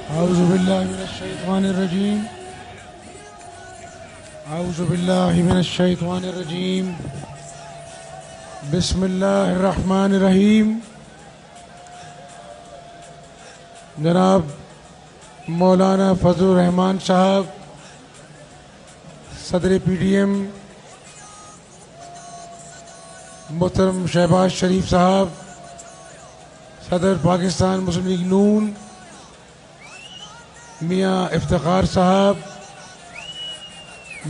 औज़ुबिल्लाहिमिनश्शैतानिर्रजीम औज़ुबिल्लाहिमिनश्शैतानिर्रजीम बिस्मिल्लाहिर्रहमानिर्रहीम। जनाब मौलाना फजलुर रहमान साहब, सदर PDM, मोहतरम शहबाज शरीफ साहब, सदर पाकिस्तान मुस्लिम लीग नून मियाँ इफ्तिखार साहब,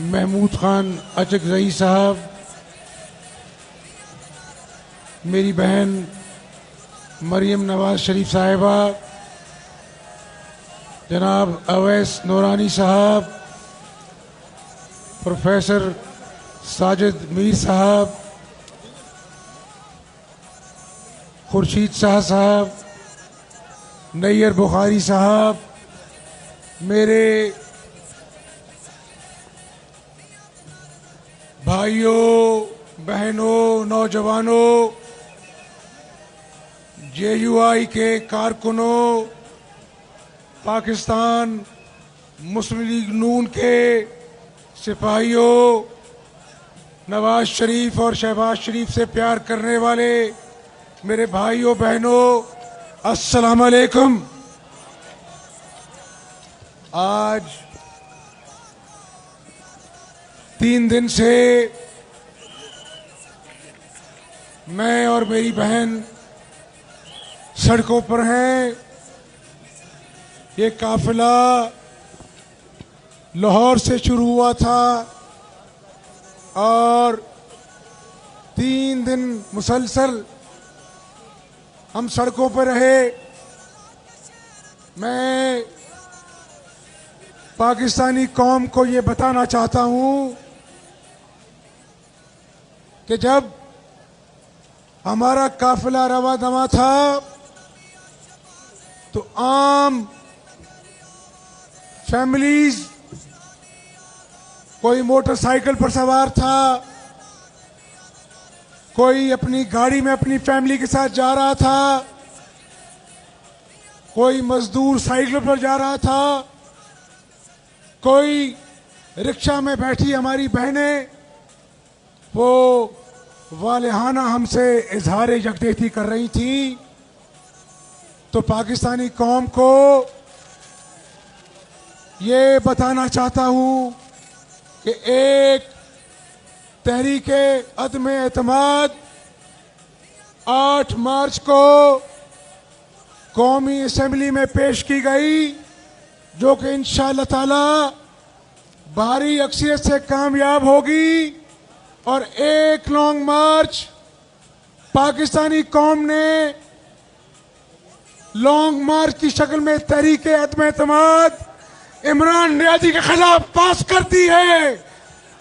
महमूद खान अचकज़ई साहब, मेरी बहन मरियम नवाज शरीफ साहिबा, जनाब अवैस नूरानी साहब, प्रोफेसर साजिद मीर साहब, खुर्शीद शाह साहब, नैयर बुखारी साहब, मेरे भाइयों बहनों नौजवानों, JUI के कारकुनों, पाकिस्तान मुस्लिम लीग नून के सिपाहियों, नवाज शरीफ और शहबाज शरीफ से प्यार करने वाले मेरे भाइयों बहनों, अस्सलाम वालेकुम। आज 3 दिन से मैं और मेरी बहन सड़कों पर हैं। ये काफिला लाहौर से शुरू हुआ था और 3 दिन मुसलसल हम सड़कों पर रहे। मैं पाकिस्तानी कौम को ये बताना चाहता हूं कि जब हमारा काफिला रवा दवा था तो आम फैमिलीज, कोई मोटरसाइकिल पर सवार था, कोई अपनी गाड़ी में अपनी फैमिली के साथ जा रहा था, कोई मजदूर साइकिल पर जा रहा था, कोई रिक्शा में बैठी हमारी बहनें वो वालिहाना हमसे इजहार यकजहती कर रही थी। तो पाकिस्तानी कौम को ये बताना चाहता हूं कि एक तहरीके अदम एतमाद 8 मार्च को कौमी असेंबली में पेश की गई, जो कि इंशाअल्लाह ताला भारी अक्सरियत से कामयाब होगी। और एक लॉन्ग मार्च पाकिस्तानी कौम ने लॉन्ग मार्च की शक्ल में तहरीके अदम एतमाद इमरान रियाजी के खिलाफ पास करती है।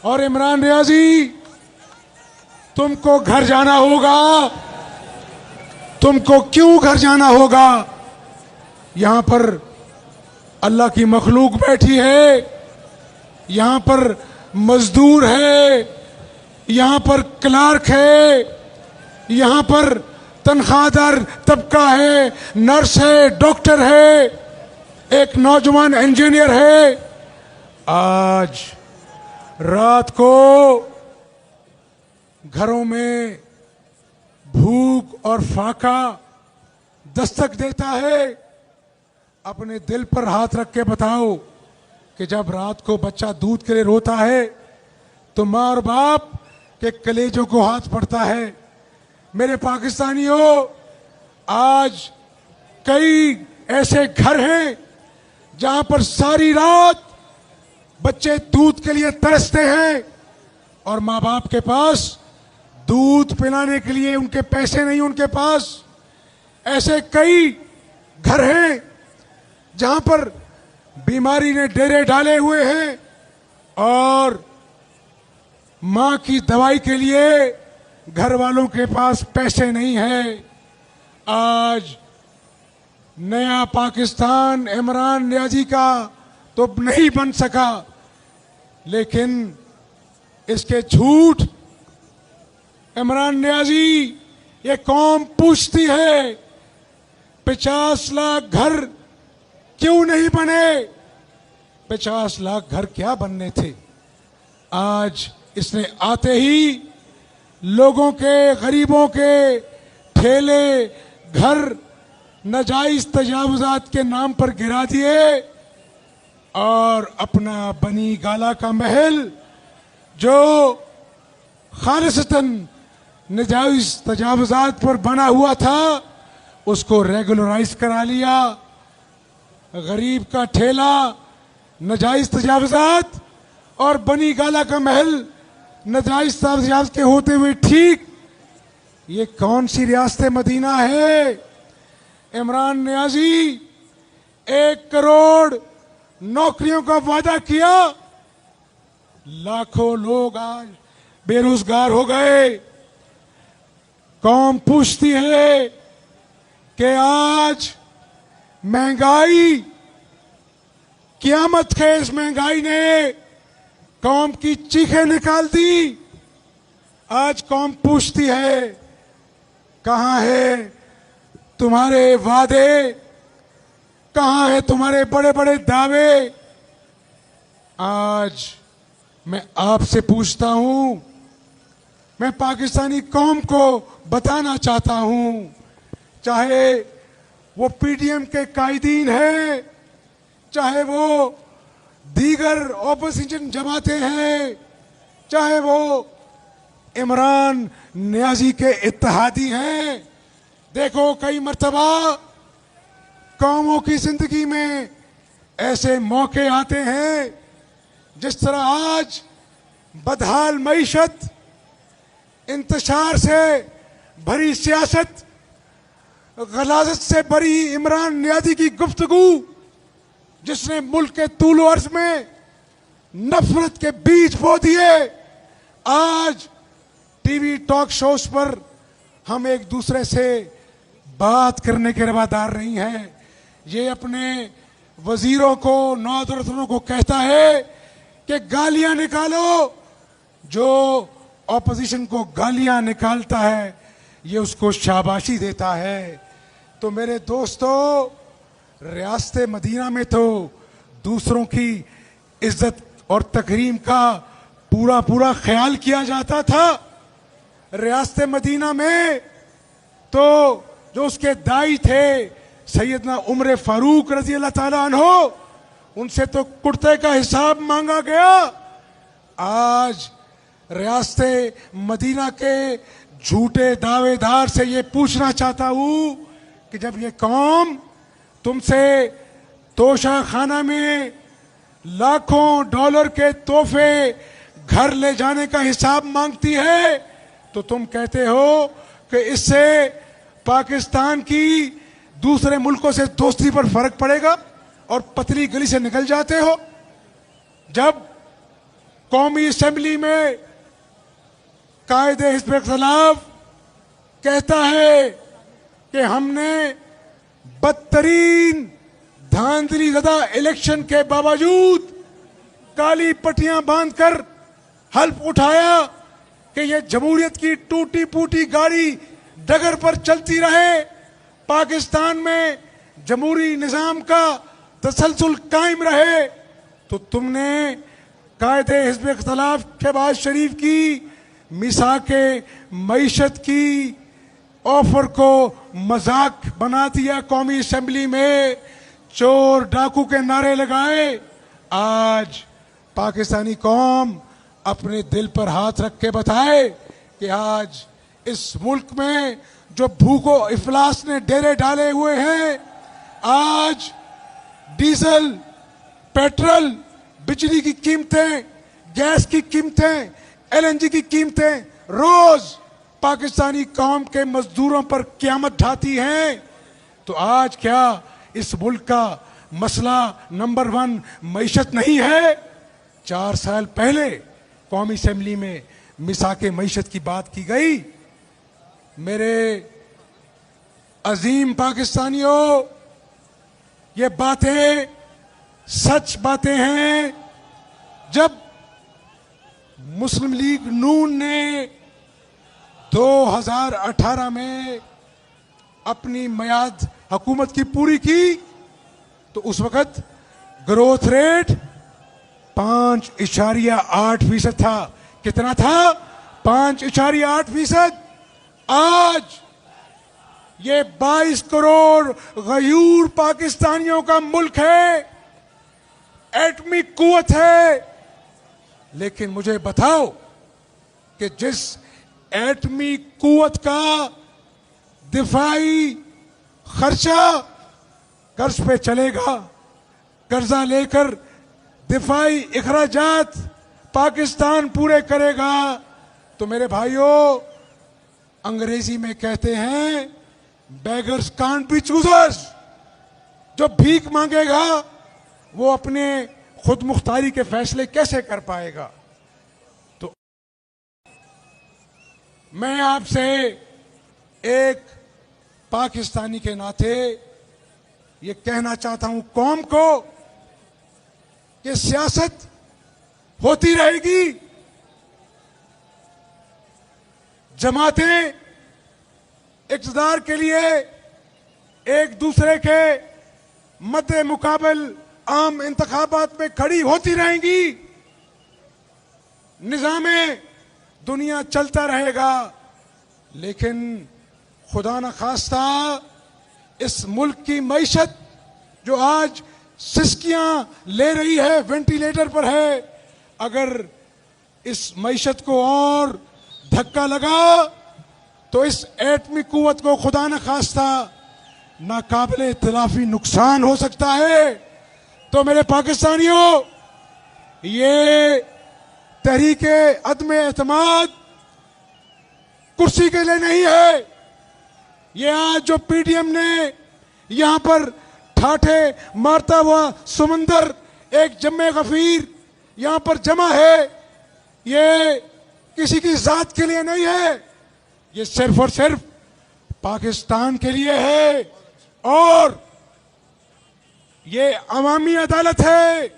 और इमरान रियाजी, तुमको घर जाना होगा। तुमको क्यों घर जाना होगा? यहां पर अल्लाह की मखलूक बैठी है, यहां पर मजदूर है, यहां पर क्लार्क है, यहां पर तनख्वाहदार तबका है, नर्स है, डॉक्टर है, एक नौजवान इंजीनियर है। आज रात को घरों में भूख और फाका दस्तक देता है। अपने दिल पर हाथ रख के बताओ कि जब रात को बच्चा दूध के लिए रोता है तो माँ और बाप के कलेजों को हाथ पड़ता है। मेरे पाकिस्तानियों, आज कई ऐसे घर हैं जहां पर सारी रात बच्चे दूध के लिए तरसते हैं और माँ बाप के पास दूध पिलाने के लिए उनके पैसे नहीं, उनके पास। ऐसे कई घर हैं जहां पर बीमारी ने डेरे डाले हुए हैं और मां की दवाई के लिए घर वालों के पास पैसे नहीं है। आज नया पाकिस्तान इमरान रियाजी का तो नहीं बन सका, लेकिन इसके झूठ इमरान नियाजी ये कौम पूछती है 50 लाख घर क्यों नहीं बने? 50 लाख घर क्या बनने थे? आज इसने आते ही लोगों के, गरीबों के ठेले, घर नाजायज तजावुजात के नाम पर गिरा दिए और अपना बनी गाला का महल जो खालिसतन नाजायज तजावुजात पर बना हुआ था उसको रेगुलराइज करा लिया। गरीब का ठेला नाजायज तजावुजात और बनी गाला का महल नाजायज तजावुजात के होते हुए ठीक। ये कौन सी रियासत मदीना है? इमरान नियाजी 1 करोड़ नौकरियों का वादा किया, लाखों लोग आज बेरोजगार हो गए। कौम पूछती है कि आज महंगाई, क़यामत खेज महंगाई ने कौम की चीखें निकाल दी। आज कौम पूछती है कहां है तुम्हारे वादे, कहां है तुम्हारे बड़े बड़े दावे? आज मैं आपसे पूछता हूं, मैं पाकिस्तानी कौम को बताना चाहता हूं, चाहे वो पीडीएम के कायदीन हैं, चाहे वो दीगर ऑपोजिशन जमातें हैं, चाहे वो इमरान नियाजी के इत्तेहादी हैं। देखो कई मर्तबा कौमों की जिंदगी में ऐसे मौके आते हैं जिस तरह आज बदहाल मईशत, इंतशार से भरी सियासत, गलाजत से भरी इमरान नियाजी की गुफ्तगू जिसने मुल्क के तूलो अर्ज में नफरत के बीज बो दिए। आज टीवी टॉक शोज पर हम एक दूसरे से बात करने के रवादार नहीं हैं। ये अपने वजीरों को, नौजवानों को कहता है कि गालियां निकालो। जो ऑपोजिशन को गालियां निकालता है ये उसको शाबाशी देता है। तो मेरे दोस्तों, रियासत मदीना में तो दूसरों की इज्जत और तकरीम का पूरा पूरा ख्याल किया जाता था। रियासत मदीना में तो जो उसके दाई थे सैयदना उमर फारूक रजी अल्लाह ताला अन्हो, उनसे तो कुर्ते का हिसाब मांगा गया। आज रियासत मदीना के झूठे दावेदार से ये पूछना चाहता हूं कि जब ये कौम तुमसे तोशा खाना में लाखों डॉलर के तोहफे घर ले जाने का हिसाब मांगती है तो तुम कहते हो कि इससे पाकिस्तान की दूसरे मुल्कों से दोस्ती पर फर्क पड़ेगा और पतली गली से निकल जाते हो। जब कौमी असेंबली में कायदे हिज़्ब इख्तिलाफ कहता है कि हमने बदतरीन धांधली ज़दा इलेक्शन के बावजूद काली पट्टियां बांधकर हल्फ उठाया कि ये जमहूरियत की टूटी फूटी गाड़ी डगर पर चलती रहे, पाकिस्तान में जमहूरी निजाम का तसलसल कायम रहे, तो तुमने कायदे हिज़्ब इख्तिलाफ शहबाज शरीफ की मिसाके मईशत की ऑफर को मजाक बना दिया। कौमी असेंबली में चोर डाकू के नारे लगाए। आज पाकिस्तानी कौम अपने दिल पर हाथ रख के बताए कि आज इस मुल्क में जो भूखों इफलास ने डेरे डाले हुए हैं, आज डीजल, पेट्रोल, बिजली की कीमतें, गैस की कीमतें, एलएनजी की कीमतें रोज पाकिस्तानी कौम के मजदूरों पर क़यामत ढाती हैं। तो आज क्या इस मुल्क का मसला नंबर 1 मईशत नहीं है? 4 साल पहले कौमी असेंबली में मिसाके मईशत की बात की गई। मेरे अजीम पाकिस्तानियों, ये बातें सच बातें हैं। जब मुस्लिम लीग नून ने 2018 में अपनी मियाद हुकूमत की पूरी की तो उस वक्त ग्रोथ रेट 5.8% था। कितना था? 5.8%। आज ये 22 करोड़ गयूर पाकिस्तानियों का मुल्क है, एटमी कुवत है। लेकिन मुझे बताओ कि जिस एटमी कुवत का दिफाई खर्चा कर्ज पे चलेगा, कर्जा लेकर दिफाई इखराजात पाकिस्तान पूरे करेगा, तो मेरे भाइयों, अंग्रेजी में कहते हैं बेगर्स कांट बी चूजर्स। जो भीख मांगेगा वो अपने खुद मुख्तारी के फैसले कैसे कर पाएगा? तो मैं आपसे एक पाकिस्तानी के नाते ये कहना चाहता हूं कौम को कि सियासत होती रहेगी, जमातें इक़्तिदार के लिए एक दूसरे के मद्दे मुकाबल आम इंतखाबात में खड़ी होती रहेंगी, निज़ामे दुनिया चलता रहेगा। लेकिन खुदा न खास्ता इस मुल्क की मईशत जो आज सिसकियां ले रही है, वेंटिलेटर पर है, अगर इस मईशत को और धक्का लगा तो इस एटमी कुव्वत को खुदा न खास्ता नाकाबिले इत्तलाफी नुकसान हो सकता है। तो मेरे पाकिस्तानियों, ये तहरीके अदम एतमाद कुर्सी के लिए नहीं है। ये आज जो पीडीएम ने यहां पर ठाठे मारता हुआ समंदर एक जम्मे गफीर यहां पर जमा है, ये किसी की जात के लिए नहीं है, ये सिर्फ और सिर्फ पाकिस्तान के लिए है। और ये अवामी अदालत है,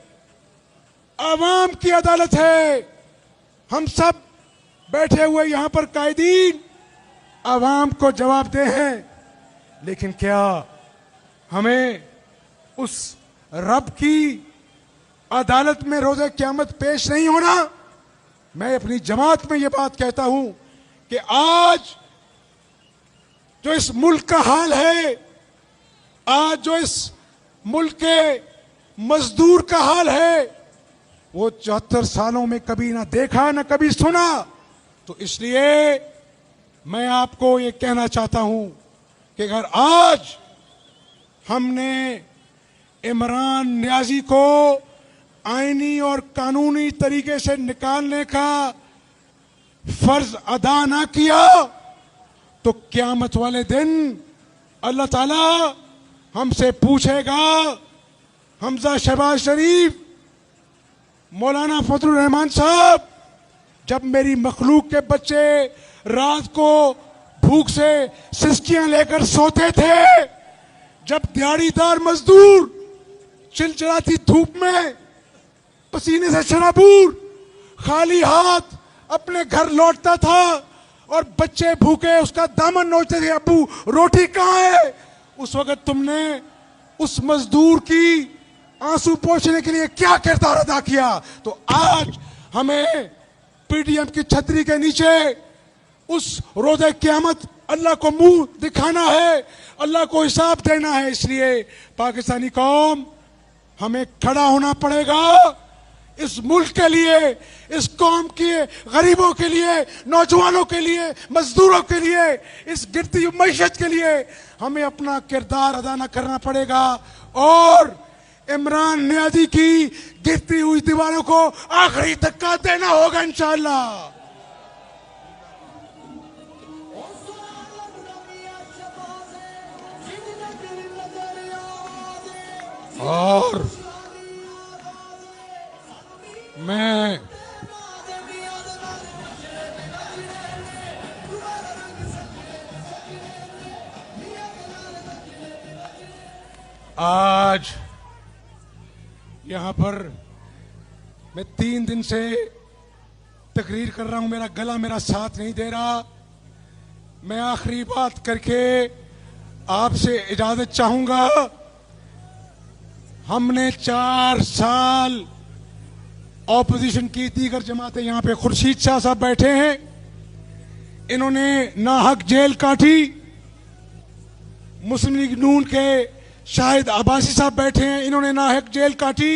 अवाम की अदालत है। हम सब बैठे हुए यहां पर कायदीन अवाम को जवाबदेह हैं। लेकिन क्या हमें उस रब की अदालत में रोज़े क़यामत पेश नहीं होना? मैं अपनी जमात में ये बात कहता हूं कि आज जो इस मुल्क का हाल है, आज जो इस मुल्क के मजदूर का हाल है, वो 74 सालों में कभी ना देखा ना कभी सुना। तो इसलिए मैं आपको ये कहना चाहता हूं कि अगर आज हमने इमरान नियाजी को आईनी और कानूनी तरीके से निकालने का फर्ज अदा ना किया, तो क़यामत वाले दिन अल्लाह ताला हमसे पूछेगा, हमजा शहबाज शरीफ, मौलाना फजलुर रहमान साहब, जब मेरी मखलूक के बच्चे रात को भूख से सिसकियां लेकर सोते थे, जब दिहाड़ीदार मजदूर चिलचिलाती धूप में पसीने से शराबूर खाली हाथ अपने घर लौटता था और बच्चे भूखे उसका दामन नोचते थे, अब्बू रोटी कहाँ है? उस वक्त तुमने उस मजदूर की आंसू पोंछने के लिए क्या किरदार अदा किया? तो आज हमें पीडीएम की छतरी के नीचे उस रोज़े क़यामत अल्लाह को मुंह दिखाना है, अल्लाह को हिसाब देना है। इसलिए पाकिस्तानी कौम, हमें खड़ा होना पड़ेगा इस मुल्क के लिए, इस कौम के गरीबों के लिए, नौजवानों के लिए, मजदूरों के लिए, इस गिरती हुई मईशत के लिए हमें अपना किरदार अदा न करना पड़ेगा और इमरान नियाजी की गिरती हुई दीवारों को आखिरी धक्का देना होगा इंशाअल्लाह। और मैं आज यहां पर मैं 3 दिन से तकरीर कर रहा हूं, मेरा गला मेरा साथ नहीं दे रहा। मैं आखिरी बात करके आपसे इजाजत चाहूंगा हमने 4 साल ऑपोजिशन की, दीगर जमातें, यहां पे खुर्शीद शाह साहब बैठे हैं, इन्होंने नाहक जेल काटी। मुस्लिम लीग नून के शाहिद अब्बासी साहब बैठे हैं, इन्होंने नाहक जेल काटी।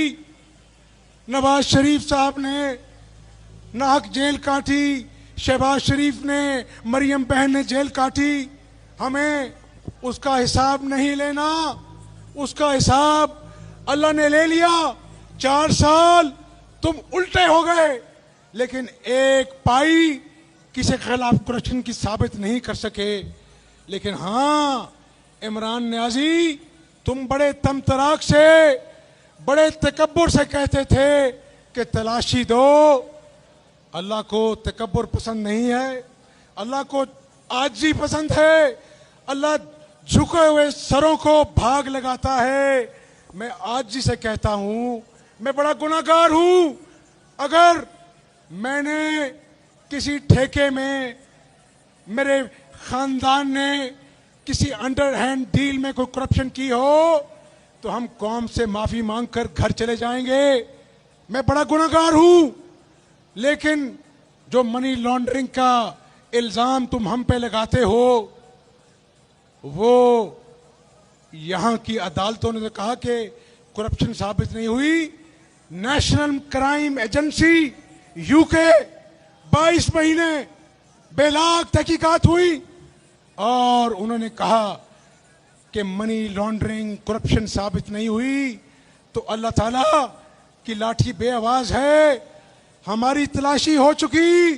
नवाज शरीफ साहब ने नाहक जेल काटी। शहबाज शरीफ ने, मरियम बहन ने जेल काटी। हमें उसका हिसाब नहीं लेना, उसका हिसाब अल्लाह ने ले लिया। 4 साल तुम उल्टे हो गए, लेकिन एक पाई किसी के खिलाफ करप्शन की साबित नहीं कर सके। लेकिन हाँ, इमरान न्याजी, तुम बड़े तमतराक से, बड़े तकब्बुर से कहते थे कि तलाशी दो। अल्लाह को तकब्बुर पसंद नहीं है, अल्लाह को आजी पसंद है। अल्लाह झुके हुए सरों को भाग लगाता है। मैं आजी से कहता हूं, मैं बड़ा गुनाहगार हूं। अगर मैंने किसी ठेके में, मेरे खानदान ने किसी अंडरहैंड डील में कोई करप्शन की हो, तो हम कौम से माफी मांगकर घर चले जाएंगे। मैं बड़ा गुनाहगार हूं। लेकिन जो मनी लॉन्ड्रिंग का इल्जाम तुम हम पे लगाते हो, वो यहां की अदालतों ने तो कहा कि करप्शन साबित नहीं हुई। नेशनल क्राइम एजेंसी यूके 22 महीने बेलाग तहकीकात हुई और उन्होंने कहा कि मनी लॉन्ड्रिंग, करप्शन साबित नहीं हुई। तो अल्लाह ताला की लाठी बेआवाज है। हमारी तलाशी हो चुकी।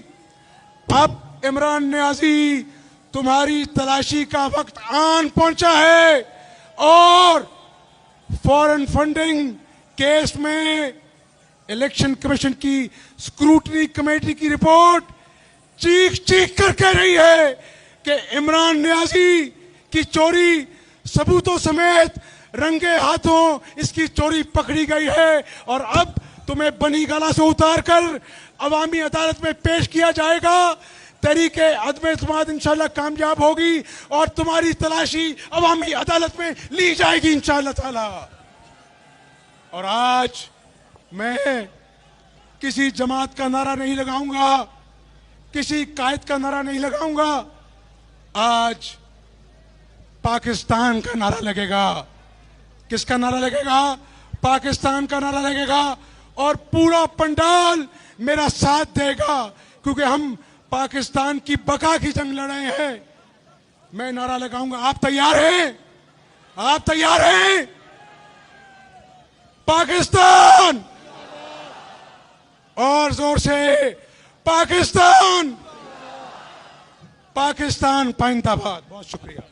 अब इमरान न्याजी, तुम्हारी तलाशी का वक्त आन पहुंचा है। और फॉरेन फंडिंग केस में इलेक्शन कमीशन की स्क्रूटनी कमेटी की रिपोर्ट चीख चीख कर कह रही है कि इमरान न्याजी की चोरी सबूतों समेत रंगे हाथों इसकी चोरी पकड़ी गई है। और अब तुम्हें बनी गला से उतार कर अवामी अदालत में पेश किया जाएगा। तरीके अदम एतमाद इंशाल्लाह कामयाब होगी और तुम्हारी तलाशी अवामी अदालत में ली जाएगी इंशाल्लाह ताला। और आज मैं किसी जमात का नारा नहीं लगाऊंगा, किसी कायद का नारा नहीं लगाऊंगा। आज पाकिस्तान का नारा लगेगा। किसका नारा लगेगा? पाकिस्तान का नारा लगेगा। और पूरा पंडाल मेरा साथ देगा, क्योंकि हम पाकिस्तान की बका की जंग लड़े हैं। मैं नारा लगाऊंगा। आप तैयार हैं? आप तैयार हैं? पाकिस्तान! और जोर से पाकिस्तान! पाकिस्तान पाइंदाबाद। बहुत शुक्रिया।